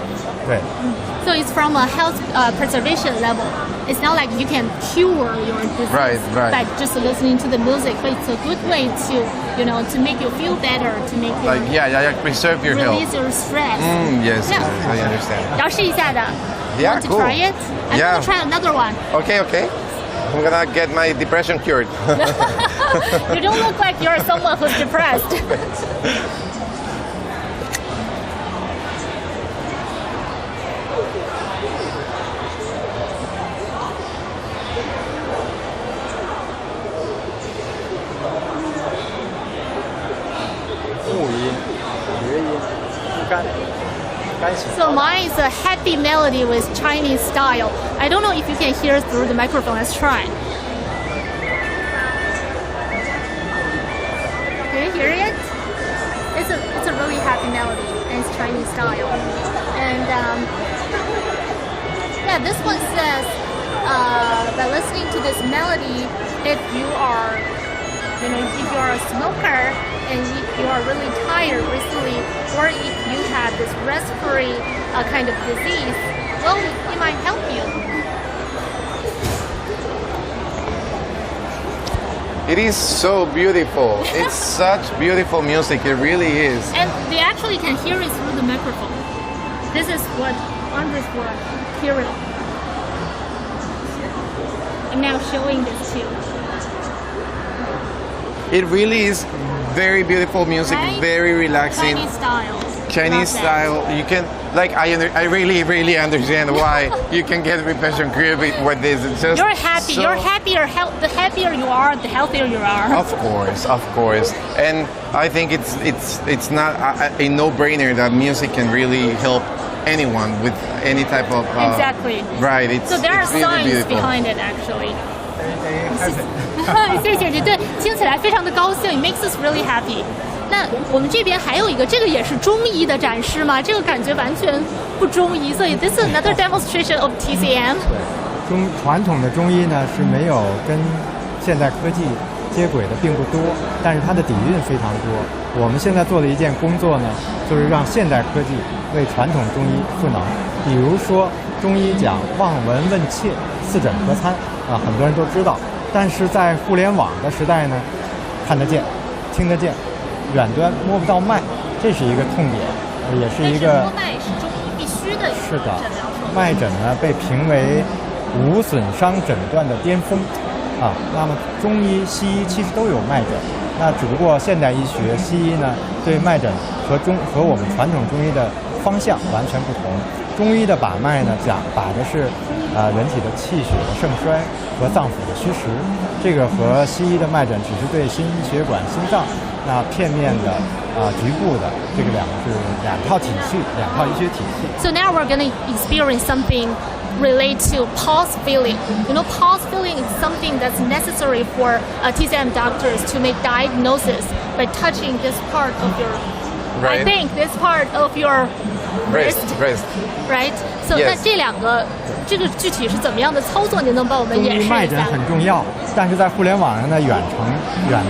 Speaker 7: 对。
Speaker 1: So it's from a health preservation level. It's not like you can cure your disease by just listening to the music, but it's a good way to, to make you feel better, to make you
Speaker 2: preserve your health,
Speaker 1: release your stress.
Speaker 2: Yes, I understand.
Speaker 1: 要试一下的。
Speaker 2: Yeah,
Speaker 1: Want to try it? I'm gonna try another one.
Speaker 2: Okay. I'm gonna get my depression cured.
Speaker 1: You don't look like you're someone who's depressed. So mine is a happy melody with Chinese style. I don't know if you can hear through the microphone. Let's try. hear it, it's a really happy melody, and it's Chinese style. And yeah, this one says by listening to this melody, if you are a smoker and if you are really tired recently, or if you have this respiratory kind of disease, well, it might help you.
Speaker 2: It is so beautiful. It's such beautiful music. It really is.
Speaker 1: And they actually can hear it through the microphone. This is what Andres was hearing. I'm now showing this too.
Speaker 2: It really is very beautiful music,
Speaker 1: Right?
Speaker 2: very relaxing.
Speaker 1: Chinese style.
Speaker 2: Chinese
Speaker 1: Love that.
Speaker 2: style. You can I really understand why you can get repression creative with this. It's just
Speaker 1: You're happy.
Speaker 2: so-
Speaker 1: You're happier. The happier you are, the healthier you are.
Speaker 2: Of course, and I think it's not a no-brainer that music can really help anyone with any type of
Speaker 1: Exactly.
Speaker 2: Right. It's
Speaker 1: So there are
Speaker 2: it's really
Speaker 1: science
Speaker 2: beautiful.
Speaker 1: behind it, actually. 谢谢你，对，听起来非常的高兴 ，it makes us really happy。那我们这边还有一个，这个也是中医的展示嘛，这个感觉完全不中医，所以 this is another demonstration of TCM。
Speaker 7: 传统的中医呢是没有跟现代科技接轨的并不多，但是它的底蕴非常多。我们现在做的一件工作呢，就是让现代科技为传统中医赋能。比如说中医讲望闻问切四诊合参啊，很多人都知道，但是在互联网的时代呢，看得见、听得见，远端摸不到脉，这是一个痛点，也是一个。
Speaker 1: 摸脉是中医必须的
Speaker 7: 是的
Speaker 1: 诊疗手，
Speaker 7: 脉诊呢被评为无损伤诊断的巅峰啊。那么中医、西医其实都有脉诊，那只不过现代医学西医呢对脉诊和我们传统中医的方向完全不同。中医的把脉呢把的是人体的气血的盛衰和脏腑的虚实，这个和西医的脉诊只是对心血管、心脏那片面的局部的，这个两套体系，两套医学体系。
Speaker 1: So now we're going to experience something related to pulse feeling. You know, pulse feeling is something that's necessary for TCM doctors to make diagnosis by touching this part of your,
Speaker 2: Right.
Speaker 1: I think this part of your
Speaker 2: Wrist.
Speaker 1: right? So
Speaker 2: Yes.
Speaker 1: 那这两个这个具体是怎么样的操作？您能帮我们
Speaker 7: 中
Speaker 1: 演示
Speaker 7: 医脉诊
Speaker 1: 一下？
Speaker 7: 很重要，但是在互联网上呢，远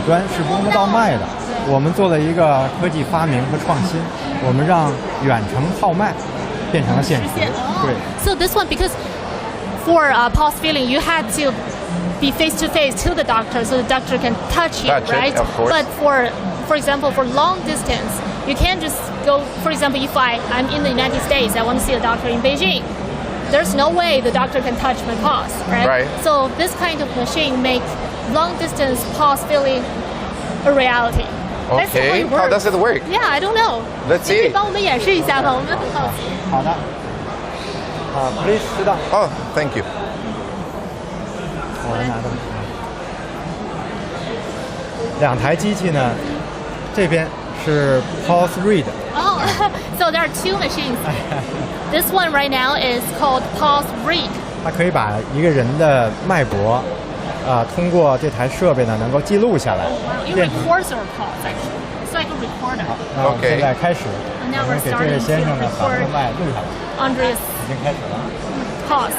Speaker 7: 端是摸不到脉的。我们做了一个科技发明和创新，我们让远程号脉变成了现实。对。
Speaker 1: So this one, because for pulse feeling, you had to be face to face to the doctor, so the doctor can touch you,
Speaker 2: Touch it,
Speaker 1: right?
Speaker 2: of course.
Speaker 1: But for example, for long distance, you can't just go. For example, if I'm in the United States, I want to see a doctor in Beijing. There's no way the doctor can touch my pulse, right?
Speaker 2: Right.
Speaker 1: So this kind of machine makes long distance pulse feeling a reality. That's how
Speaker 2: Okay.
Speaker 1: it
Speaker 2: How
Speaker 1: works.
Speaker 2: does it work?
Speaker 1: Yeah, I don't know.
Speaker 2: Let's
Speaker 1: 你可以
Speaker 2: see.
Speaker 1: 帮我们演示一下吗？我们很好奇。
Speaker 7: 好的。please sit down。
Speaker 2: Oh, thank you.
Speaker 7: 我来拿着。两台机器呢，这边是 pulse read。
Speaker 1: Oh, so there are two machines. This one right now is called pulse read.
Speaker 7: 它可以把一个人的脉搏，通过这台设备呢，能够记录下来，
Speaker 1: It
Speaker 7: 变成。
Speaker 1: records your pulse actually. It's like a recorder.
Speaker 7: 那我们
Speaker 2: OK
Speaker 7: 现在开始，
Speaker 1: now
Speaker 7: 我们
Speaker 1: we're
Speaker 7: 给这位
Speaker 1: starting
Speaker 7: 先生
Speaker 1: to
Speaker 7: 呢把这个
Speaker 1: record
Speaker 7: 脉录下来，
Speaker 1: Andres
Speaker 7: 已经开始了。
Speaker 1: pulse.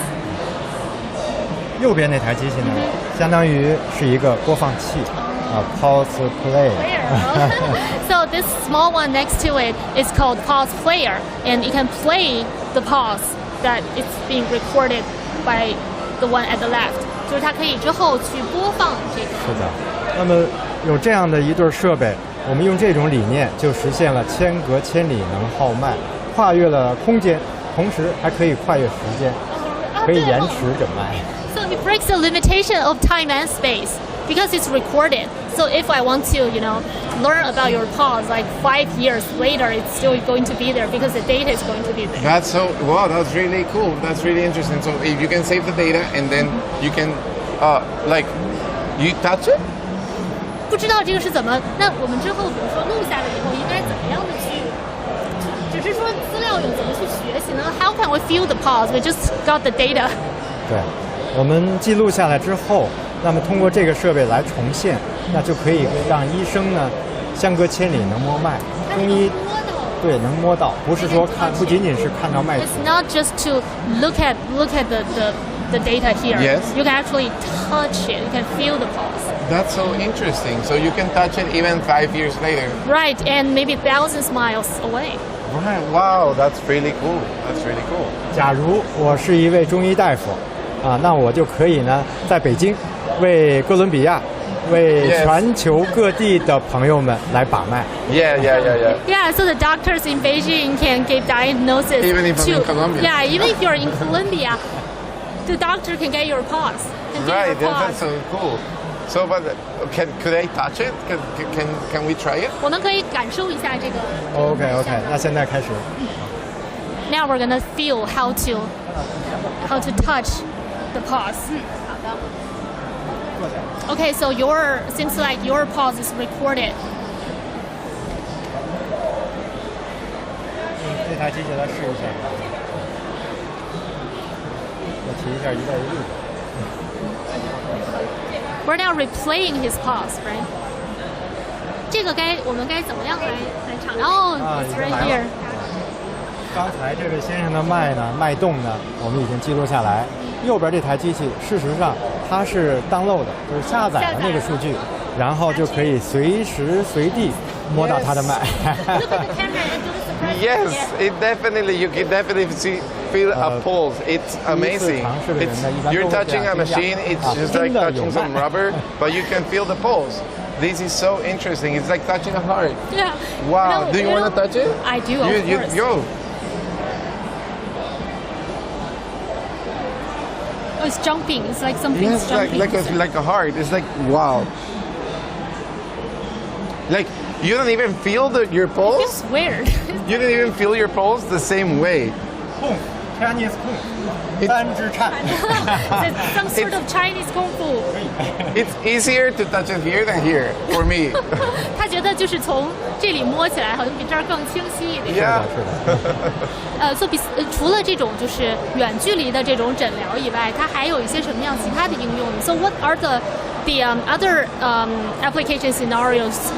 Speaker 7: 右边那台机器呢，相当于是一个播放器，pulse play。
Speaker 1: Player. So this small one next to it is called pulse player, and you can play the pulse that it's being recorded by the one at the left. 就是它可以之后去播放这个。
Speaker 7: 是的，那么有这样的一对设备，我们用这种理念就实现了千隔千里能号脉，跨越了空间，同时还可以跨越时间，可以延迟诊脉。
Speaker 1: So it breaks the limitation of time and space because it's recorded. So if I want to, learn about your pulse, like 5 years later, it's still going to be there because the data is going to be there.
Speaker 2: That's that's really cool. That's really interesting. So if you can save the data and then you can, you touch it?
Speaker 1: 不知道这个是怎么？那我们之后，比如说录下来以后，应该怎么样的去？只是说资料有怎么去学习呢 ？How can we feel the pulse? We just got the data.
Speaker 7: 对，我们记录下来之后，那么通过这个设备来重现，那就可以让医生呢相隔千里能摸脉，中医对能摸到，不是说看，不仅仅是看到脉图。
Speaker 1: It's not just to look at the data here.
Speaker 2: Yes.
Speaker 1: You can actually touch it. You can feel the pulse.
Speaker 2: That's so interesting. So you can touch it even 5 years later.
Speaker 1: Right, and maybe thousands miles away.
Speaker 2: Right. Wow, that's really cool. That's really cool.
Speaker 7: 假如我是一位中医大夫，那我就可以呢，在北京为哥伦比亚、为
Speaker 2: Yes.
Speaker 7: 全球各地的朋友们来把脉。
Speaker 2: Yeah.
Speaker 1: Yeah, so the doctors in Beijing can give diagnosis.
Speaker 2: Even if I'm
Speaker 1: to,
Speaker 2: in Colombia.
Speaker 1: Yeah, even if you're in Colombia, the doctor can get your pulse. Can get
Speaker 2: Right.
Speaker 1: your
Speaker 2: That's
Speaker 1: pulse.
Speaker 2: so cool. So, but could I touch it? Can we try it?
Speaker 1: 我们可以感受一下这个。
Speaker 7: OK， 那现在开始。
Speaker 1: Now we're gonna feel how to touch the pulse. Okay, so seems like your pulse is recorded.
Speaker 7: 这台机器来试一下，我提一下一带一路。
Speaker 1: We're now replaying his pulse, right? 这个我们该怎么样来尝？哦、it's right here.
Speaker 7: 刚才这位先生的脉呢，脉动呢，我们已经记录下来。右边这台机器，事实上它是download的，就是下载了那个数据，然后就可以随时随地摸到它的脉。
Speaker 1: Look at the camera and do the surprise.
Speaker 2: Yes,
Speaker 1: Yeah.
Speaker 2: you can definitely feel a pulse. It's amazing. You're touching a machine, it's just like touching some rubber, but you can feel the pulse. This is so interesting. It's like touching a heart.
Speaker 1: Yeah.
Speaker 2: Wow. Do you want to touch it?
Speaker 1: I do, of course.
Speaker 2: Go.
Speaker 1: Oh, it's jumping. It's like something's
Speaker 2: Yes,
Speaker 1: jumping.
Speaker 2: like a heart. It's like, wow. Like, you don't even feel your
Speaker 1: It
Speaker 2: pulse?
Speaker 1: feels weird.
Speaker 2: You don't even feel your pulse the same way.
Speaker 7: 痛 ，Chinese 痛，三支颤。
Speaker 1: It's some sort of Chinese kung fu.
Speaker 2: It's easier to touch it here than here for me.
Speaker 1: 他觉得就是从这里摸起来，好像比这儿更清晰一点。
Speaker 2: Yeah.
Speaker 1: 除了这种就是远距离的这种诊疗以外，它还有一些什么样其他的应用 ？So what are the other application scenarios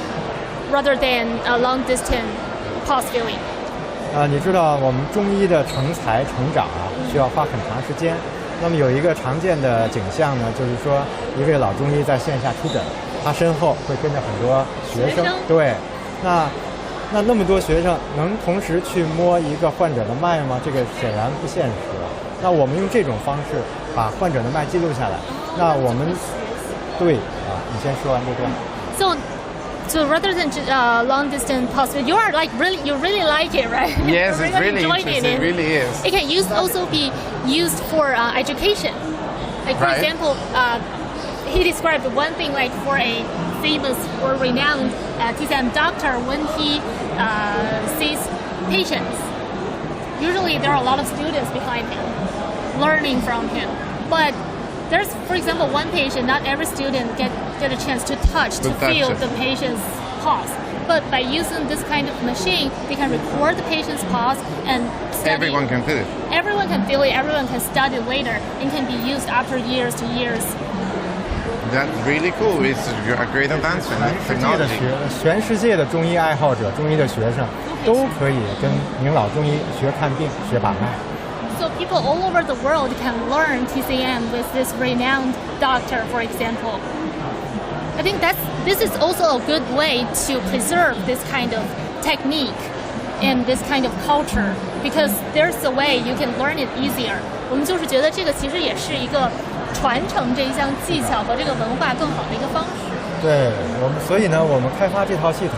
Speaker 1: rather than a long distance pulse feeling?
Speaker 7: 你知道我们中医的成才成长需要花很长时间。那么有一个常见的景象呢，就是说一位老中医在线下出诊，他身后会跟着很多学生。对，那么多学生能同时去摸一个患者的脉吗？这个显然不现实。那我们用这种方式把患者的脉记录下来。那我们你先说完这段。
Speaker 1: So rather than long distance pulse, you really like it, right?
Speaker 2: Yes, it's really
Speaker 1: interesting.
Speaker 2: It really is.
Speaker 1: It can also be used for education. Like for
Speaker 2: Right.
Speaker 1: example, he described one thing like for a famous or renowned TCM doctor when he sees patients. Usually there are a lot of students behind him, learning from him. But there's, for example, one patient, not every student get a chance to feel the patient's pulse. But by using this kind of machine, they can record the patient's pulse and study.
Speaker 2: Everyone can feel it.
Speaker 1: Everyone can feel it. Everyone can study later and can be used after years to years.
Speaker 2: That's really cool. It's a great advancement in technology.
Speaker 7: 全世界的中医爱好者、中医的学生都可以跟名老中医学看病、学把脉。
Speaker 1: So people all over the world can learn TCM with this renowned doctor, for example. I think this is also a good way to preserve this kind of technique and this kind of culture because there's a way you can learn it easier. 我们就是觉得这个其实也是一个传承这一项技巧和这个文化更好的一个方式。
Speaker 7: 对，所以呢，我们开发这套系统，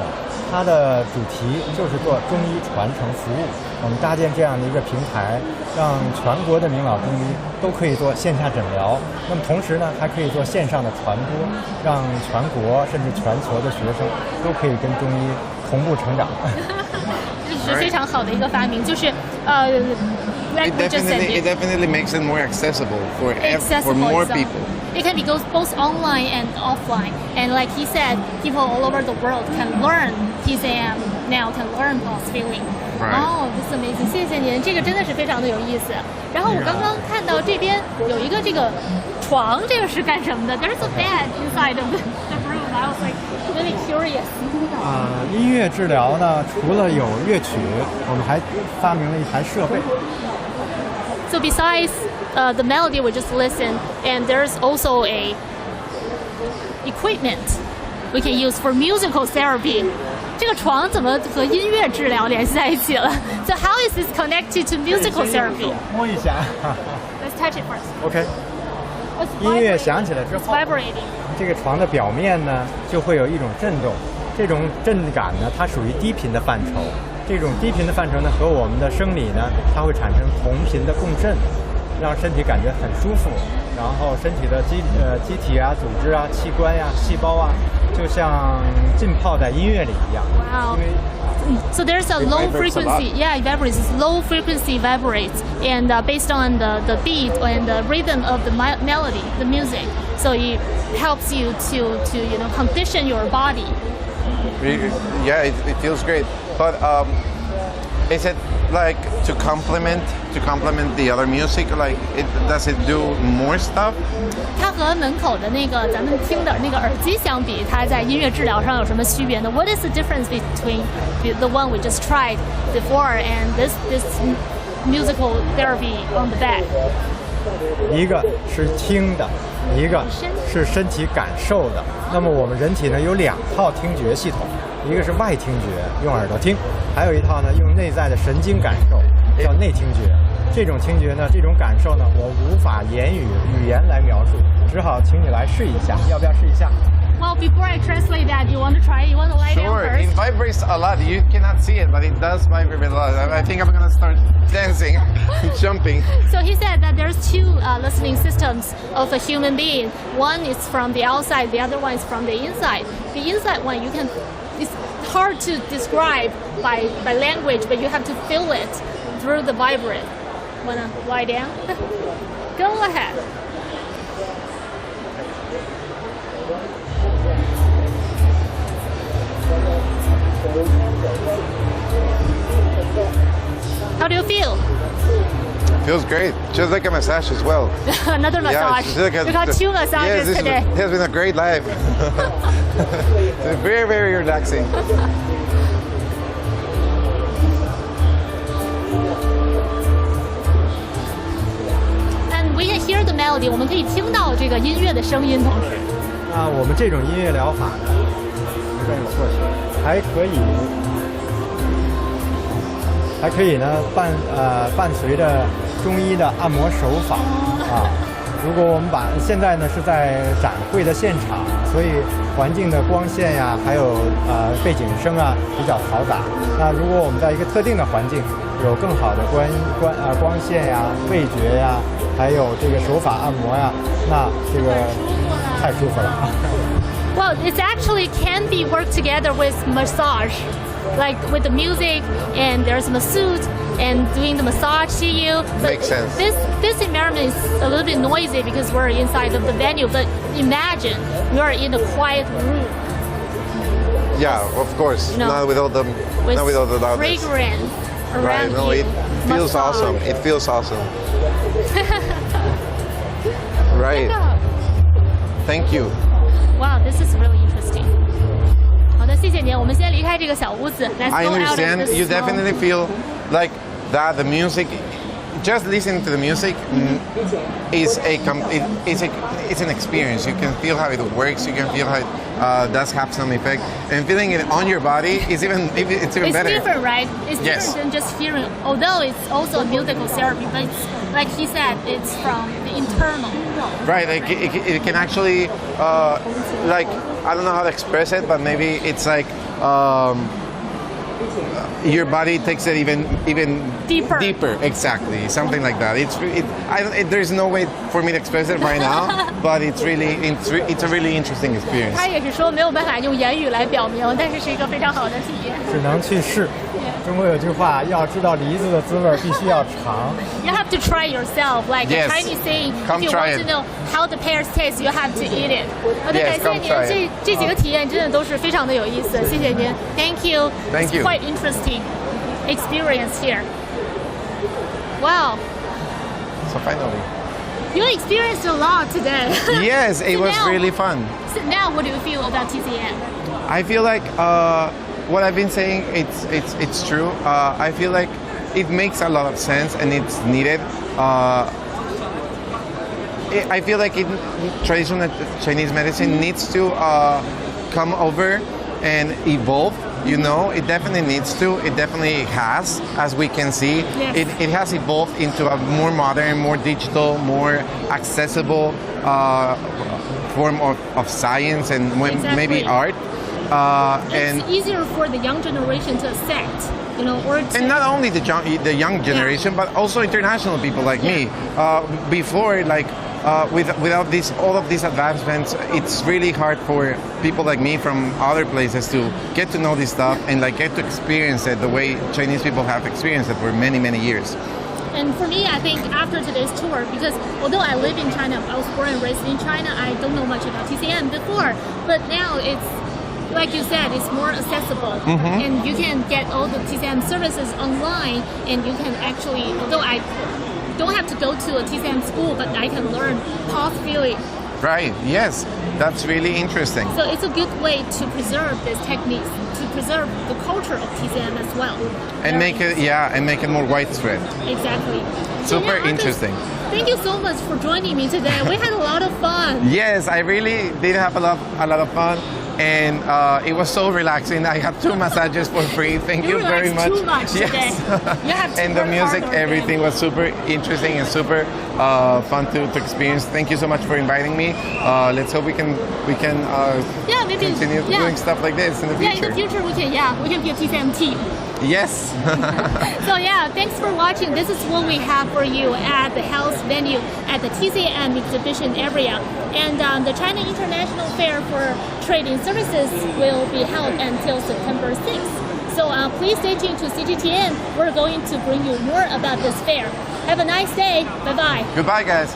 Speaker 7: 它的主题就是做中医传承服务。我们搭建这样的一个平台，让全国的名老中医都可以做线下诊疗。那么同时呢，还可以做线上的传播，让全国甚至全球的学生都可以跟中医同步成长。
Speaker 1: 这是非常好的一个发明，就是like we just said,
Speaker 2: it definitely makes it more accessible for more people.
Speaker 1: It can be both online and offline. And like he said, people all over the world can learn TCM now, can learn pulse feeling.
Speaker 2: Right.
Speaker 1: Oh, this is amazing. 谢谢您，这个真的是非常的有意思。然后我刚刚看到这边有一个这个床，这个是干什么的？ There's a bed inside of the room. I was like, really curious.
Speaker 7: 音乐治疗呢，除了有乐曲，我们还发明了一台设备。
Speaker 1: So besides the melody we just listened, and there's also a equipment we can use for musical therapy. 这个床怎么和音乐治疗联系在一起了 ？So how is this connected to musical therapy?
Speaker 7: 摸一下。
Speaker 1: Let's touch it first.
Speaker 7: OK。音乐响起来之后，这个床的表面呢就会有一种震动，这种震感呢它属于低频的范畴。这种低频的范畴呢和我们的生理呢，它会产生同频的共振，让身体感觉很舒服。然后身体的机体啊、组织啊、器官呀、细胞啊，就像浸泡在音乐里一样。
Speaker 1: Wow. So there's a low frequency, it vibrates. Low frequency vibrates, and based on the beat and the rhythm of the melody, the music. So it helps you to condition your body.
Speaker 2: Yeah, it feels great. But is it like to complement the other music? Like, does it do more stuff?
Speaker 1: 它和门口的那个咱们听的那个耳机相比，它在音乐治疗上有什么区别呢？ What is the difference between the one we just tried before and this musical therapy on the bed?
Speaker 7: 一个是听的，一个是身体感受的。那么我们人体呢有2套听觉系统，一个是外听觉，用耳朵听，还有一套呢用内在的神经感受，叫内听觉。这种听觉呢，这种感受呢，我无法语言来描述，只好请你来试一下，要不要试一下？
Speaker 1: Well, before I translate that, you want to try? You want to lie down
Speaker 2: Sure,
Speaker 1: first?
Speaker 2: it vibrates a lot. You cannot see it, but it does vibrate a lot. I think I'm gonna start dancing, jumping.
Speaker 1: So he said that there's 2 listening systems of a human being. One is from the outside, the other one is from the inside. The inside one it's hard to describe by language, but you have to feel it through the vibrate. Wanna lie down? Go ahead. How do you feel?
Speaker 2: Feels great, just like a massage as well.
Speaker 1: Another massage.
Speaker 2: Yeah,
Speaker 1: We got 2 massages
Speaker 2: yes,
Speaker 1: today.
Speaker 2: It has been a great life. It's very, very relaxing.
Speaker 1: And we can hear the melody. 我们可以听到这个音乐的声音，同时。
Speaker 7: 我们这种音乐疗法呢，这边有过去，还可以呢伴随着中医的按摩手法啊。如果我们现在呢是在展会的现场，所以环境的光线呀，还有背景声啊比较嘈杂。那如果我们在一个特定的环境，有更好的光线呀、味觉呀，还有这个手法按摩呀，那这个太舒服了。
Speaker 1: Well, it actually can be worked together with massage, like with the music, and there's masseuse and doing the massage to you. But
Speaker 2: Makes sense.
Speaker 1: This environment is a little bit noisy because we're inside of the venue. But imagine you are in a quiet room.
Speaker 2: Yeah, of course. Not with all the loudness.
Speaker 1: Fragrance around
Speaker 2: Right. No,
Speaker 1: you.
Speaker 2: it feels
Speaker 1: Massage.
Speaker 2: awesome. It feels awesome. Right. Thank you.
Speaker 1: Wow, this is really interesting. 好的，谢谢您。我们先离开这个小屋子。Let's
Speaker 2: I
Speaker 1: go out of
Speaker 2: understand.
Speaker 1: this
Speaker 2: You
Speaker 1: small-
Speaker 2: definitely feel like that the music, just listening to the music is it's an experience. You can feel how it works. You can feel how it does have some effect. And feeling it on your body is even
Speaker 1: It's
Speaker 2: better.
Speaker 1: different, right? It's
Speaker 2: Yes.
Speaker 1: different than just hearing. Although it's also a musical therapy, but it's, like he said, it's from the internal.
Speaker 2: Right, like it can actually, like, I don't know how to express it, but maybe it's like your body takes it even deeper. Exactly, something like that. There's no way for me to express it right now, but it's a really interesting experience.
Speaker 1: 他也是说没有办法用言语来表明，但是是一个非常好的体验。
Speaker 7: 只能去试。中国有句话，要知道梨子的滋味，必须要尝。
Speaker 1: You have to try yourself, like
Speaker 2: Yes.
Speaker 1: a Chinese saying.
Speaker 2: Come
Speaker 1: If you
Speaker 2: try
Speaker 1: want
Speaker 2: it.
Speaker 1: to know how the pears taste, you have to eat it. 好的，
Speaker 2: Yes,
Speaker 1: 感谢
Speaker 2: come try
Speaker 1: 您，这几个体验真的都是非常的有意思，谢谢您。Thank you.
Speaker 2: Thank
Speaker 1: It's
Speaker 2: you.
Speaker 1: quite interesting experience here. Wow,
Speaker 2: So finally.
Speaker 1: you experienced a lot today.
Speaker 2: Yes, it
Speaker 1: So
Speaker 2: was
Speaker 1: now-
Speaker 2: really fun.
Speaker 1: So now, what do you feel about TCM?
Speaker 2: I feel like what I've been saying, it's true. I feel like it makes a lot of sense and it's needed. I feel like traditional Chinese medicine needs to come over and evolve. You know, it definitely needs to. It definitely has, as we can see.
Speaker 1: Yes.
Speaker 2: It has evolved into a more modern, more digital, more accessible form of science and
Speaker 1: Exactly.
Speaker 2: maybe art.
Speaker 1: It's easier for the young generation to accept, you know, or to...
Speaker 2: And not only the young generation, but also international people like me. Before, like, without all of these advancements, it's really hard for people like me from other places to get to know this stuff and like get to experience it the way Chinese people have experienced it for many, many years.
Speaker 1: And for me, I think after today's tour, because although I live in China, I was born and raised in China, I don't know much about TCM before, but now it's, like you said, it's more accessible, and you can get all the TCM services online, and you can actually, although I don't have to go to a TCM school, but I can learn pulse-feeling.
Speaker 2: Right, yes, that's really interesting.
Speaker 1: So it's a good way to preserve these techniques, to preserve the culture of TCM as well.
Speaker 2: And make it more widespread.
Speaker 1: Exactly.
Speaker 2: Super
Speaker 1: Andres,
Speaker 2: interesting.
Speaker 1: Thank you so much for joining me today. We had a lot of fun.
Speaker 2: Yes, I really did have a lot of fun, and it was so relaxing. I had 2 massages for free. Thank you very much.
Speaker 1: Too much today. You have to
Speaker 2: And the
Speaker 1: work
Speaker 2: music,
Speaker 1: harder
Speaker 2: everything
Speaker 1: again.
Speaker 2: was super interesting and super fun to experience. Thank you so much for inviting me. Let's hope we can
Speaker 1: maybe
Speaker 2: continue doing stuff like this in the future.
Speaker 1: Yeah, in the future we can be a TCM team.
Speaker 2: Yes.
Speaker 1: So thanks for watching. This is what we have for you at the health venue at the TCM exhibition area. And the China International Fair for Trading Services will be held until September 6th. So please stay tuned to CGTN. We're going to bring you more about this fair. Have a nice day. Bye-bye.
Speaker 2: Goodbye, guys.